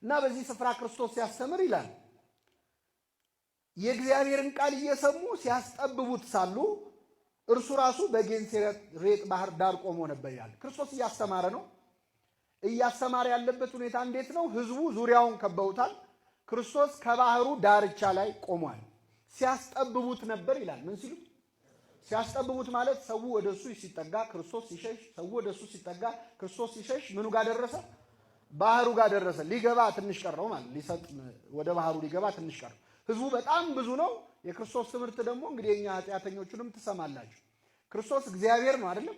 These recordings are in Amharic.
እና በዚህ ስፍራ ክርስቶስ ሲያስተምር ይላል የእግዚአብሔርን ቃል እየሰሙ ሲያስጠብቡት ሳሉ እርሱ ራሱ በጌንሴሬጥ ባህር ዳር ቆሞ ነበር ይላል። ክርስቶስ እያስተማረ ነው። እያስተማረ ያለበት ሁኔታ እንዴት ነው? ህዝቡ ዙሪያውን ከበውታል። ክርስቶስ ከባህሩ ዳርቻ ላይ ቆሟል። ሲያስጠብቡት ነበር ይላል። ምን ሲሉ? ሲያስጠብቡት ማለት ሰው ወደሱ ሲጠጋ ክርስቶስ ሲሸሽ፣ ሰው ወደሱ ሲጠጋ ክርስቶስ ሲሸሽ ምኑ ጋር ደረሰ? ባህሩ ጋር ደረሰ። ሊገባ ትንሽ ቀረው ማለት ሊሰጥም ወደ ባህሩ ሊገባ ትንሽ ቀረው። ህዝቡ በጣም ብዙ ነው። የክርስቶስ ትምህርት ደግሞ እንግዲህ የኛ ኃጢአተኞቹንም ትሰማላችሁ። ክርስቶስ እግዚአብሔር ነው አይደለም?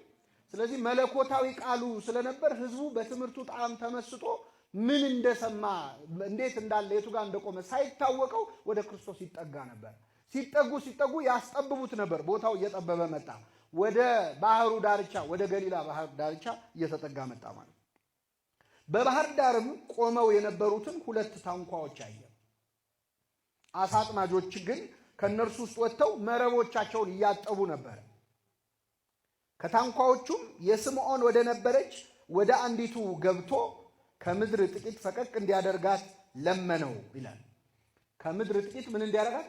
ስለዚህ መለኮታዊ ቃሉ ስለነበር ህዝቡ በትምህርቱ ጣም ተመስጦ ምን እንደሰማ እንዴት እንዳለ የቱ ጋር እንደቆመ ሳይታወቀው ወደ ክርስቶስ ይጠጋ ነበር። ሲጠጉ ያስጠብቡት ነበር። ቦታው እየጠበበ መጣ። ወደ ባህሩ ዳርቻ ወደ ገሊላ ባህር ዳርቻ እየተጠጋ መጣ ማለት። በባህር ዳርም ቆመው የነበሩትን ሁለት ታንኳዎች አየ። አሳ አጥማጆች ግን ከነርሱ ውስጥ ወጥተው መረቦቻቸውን እያጠቡ ነበር። ከታንኳዎቹም የስምዖን ወደ ነበረች ወደ አንዲቱ ገብቶ ከምድር ጥቂት ፈቀቅ እንዲያደርጋት ለመነው ይላል። ከምድር ጥቂት ምን እንዲያደርጋት?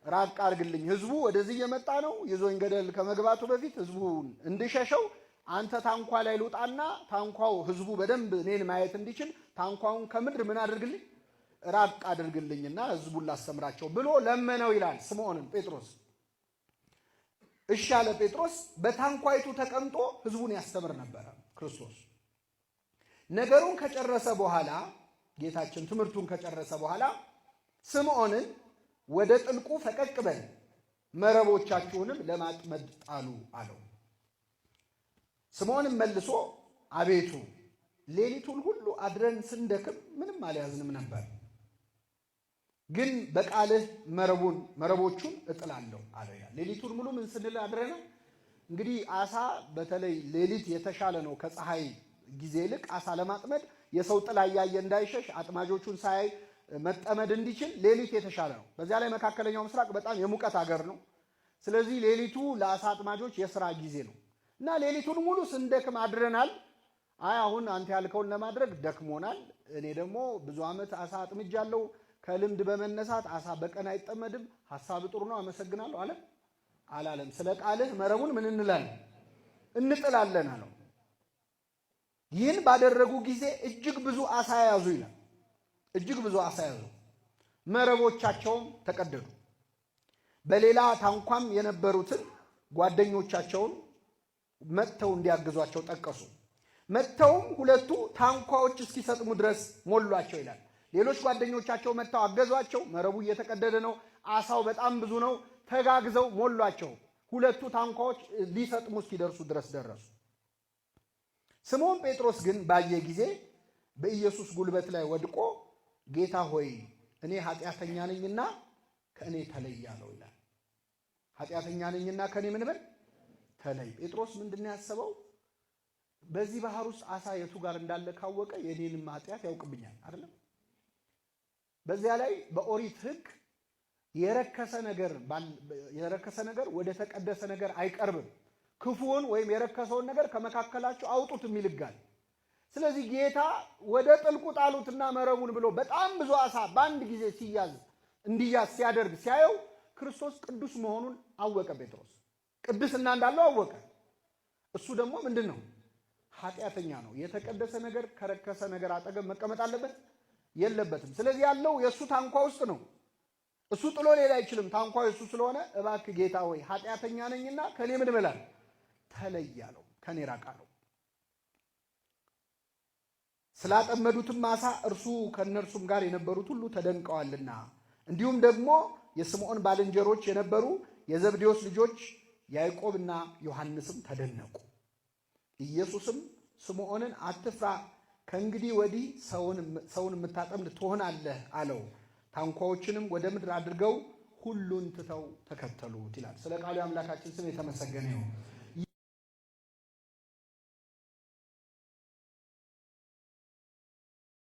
ራቅ አድርግልኝ፣ ህዝቡ ወደዚህ እየመጣ ነው፣ ይዞኝ ገደል ከመግባቱ በፊት ህዝቡን እንድሸሸው አንተ ታንኳ ላይ ልውጣና ታንኳው ህዝቡ በደንብ እኔን ማየት እንዲችል ታንኳውን ከምድር ምን አድርግልኝ? ራቅ አድርግልኝና ህዝቡን ላስተምራቸው ብሎ ለመነው ይላል። ስምዖንን ጴጥሮስ እሺ አለ። ጴጥሮስ በታንኳይቱ ተቀምጦ ህዝቡን ያስተምር ነበረ። ክርስቶስ ነገሩን ከጨረሰ በኋላ ጌታችን ትምህርቱን ከጨረሰ በኋላ ስምዖንን ወደ ጥልቁ ፈቀቅ በል፣ መረቦቻችሁንም ለማጥመድ ጣሉ አለው። ስምዖንም መልሶ አቤቱ ሌሊቱን ሁሉ አድረን ስንደክም ምንም አልያዝንም ነበር፣ ግን በቃልህ መረቦቹን እጥላለሁ አለ ይላል። ሌሊቱን ሙሉ ምን ስንል አድረና? እንግዲህ አሳ በተለይ ሌሊት የተሻለ ነው ከፀሐይ ጊዜ ይልቅ አሳ ለማጥመድ የሰው ጥላ እያየ እንዳይሸሽ አጥማጆቹን ሳያይ መጠመድ እንዲችል ሌሊት የተሻለ ነው። በዚያ ላይ መካከለኛው ምስራቅ በጣም የሙቀት ሀገር ነው። ስለዚህ ሌሊቱ ለአሳ አጥማጆች የሥራ ጊዜ ነው እና ሌሊቱን ሙሉ ስንደክም አድረናል። አይ አሁን አንተ ያልከውን ለማድረግ ደክሞናል። እኔ ደግሞ ብዙ ዓመት አሳ አጥምጃለሁ። ከልምድ በመነሳት አሳ በቀን አይጠመድም። ሐሳብ ጥሩ ነው፣ አመሰግናለሁ አለ አላለም? ስለ ቃልህ መረቡን ምን እንላለን? እንጥላለን አለው። ይህን ባደረጉ ጊዜ እጅግ ብዙ አሳ ያዙ ይላል። እጅግ ብዙ አሳ ያዙ፣ መረቦቻቸውም ተቀደዱ። በሌላ ታንኳም የነበሩትን ጓደኞቻቸውን መጥተው እንዲያግዟቸው ጠቀሱ። መጥተውም ሁለቱ ታንኳዎች እስኪሰጥሙ ድረስ ሞሏቸው ይላል። ሌሎች ጓደኞቻቸው መጥተው አገዟቸው። መረቡ እየተቀደደ ነው፣ አሳው በጣም ብዙ ነው። ተጋግዘው ሞሏቸው። ሁለቱ ታንኳዎች ሊሰጥሙ እስኪደርሱ ድረስ ደረሱ። ስምዖን ጴጥሮስ ግን ባየ ጊዜ በኢየሱስ ጉልበት ላይ ወድቆ ጌታ ሆይ እኔ ኃጢአተኛ ነኝና ከእኔ ተለይ አለው ይላል። ኃጢአተኛ ነኝና ከእኔ ምን በል ተለይ። ጴጥሮስ ምንድነው ያሰበው? በዚህ ባህር ውስጥ አሳ የቱ ጋር እንዳለ ካወቀ የኔንም ኃጢአት ያውቅብኛል አይደለም? በዚያ ላይ በኦሪት ሕግ የረከሰ ነገር ወደ ተቀደሰ ነገር አይቀርብም። ክፉውን ወይም የረከሰውን ነገር ከመካከላቸው አውጡት የሚል ሕጋል። ስለዚህ ጌታ ወደ ጥልቁ ጣሉትና መረቡን ብሎ በጣም ብዙ አሳ በአንድ ጊዜ እንዲያዝ ሲያደርግ ሲያየው ክርስቶስ ቅዱስ መሆኑን አወቀ። ጴጥሮስ ቅድስና እንዳለው አወቀ። እሱ ደግሞ ምንድን ነው? ኃጢአተኛ ነው። የተቀደሰ ነገር ከረከሰ ነገር አጠገብ መቀመጥ አለበት የለበትም። ስለዚህ ያለው የእሱ ታንኳ ውስጥ ነው። እሱ ጥሎ ሌላ አይችልም። ታንኳ የእሱ ስለሆነ እባክህ ጌታ ሆይ ኃጢአተኛ ነኝና ከኔ ምን በላል ተለይ አለው፣ ከኔ ራቅ አለው። ስላጠመዱትም አሳ እርሱ ከነርሱም ጋር የነበሩት ሁሉ ተደንቀዋልና፣ እንዲሁም ደግሞ የስምዖን ባልንጀሮች የነበሩ የዘብዴዎስ ልጆች ያዕቆብና ዮሐንስም ተደነቁ። ኢየሱስም ስምዖንን አትፍራ፣ ከእንግዲህ ወዲህ ሰውን የምታጠምድ ትሆናለህ አለው። ታንኳዎችንም ወደ ምድር አድርገው ሁሉን ትተው ተከተሉት ይላል። ስለ ቃሉ አምላካችን ስም የተመሰገነ ይሁን።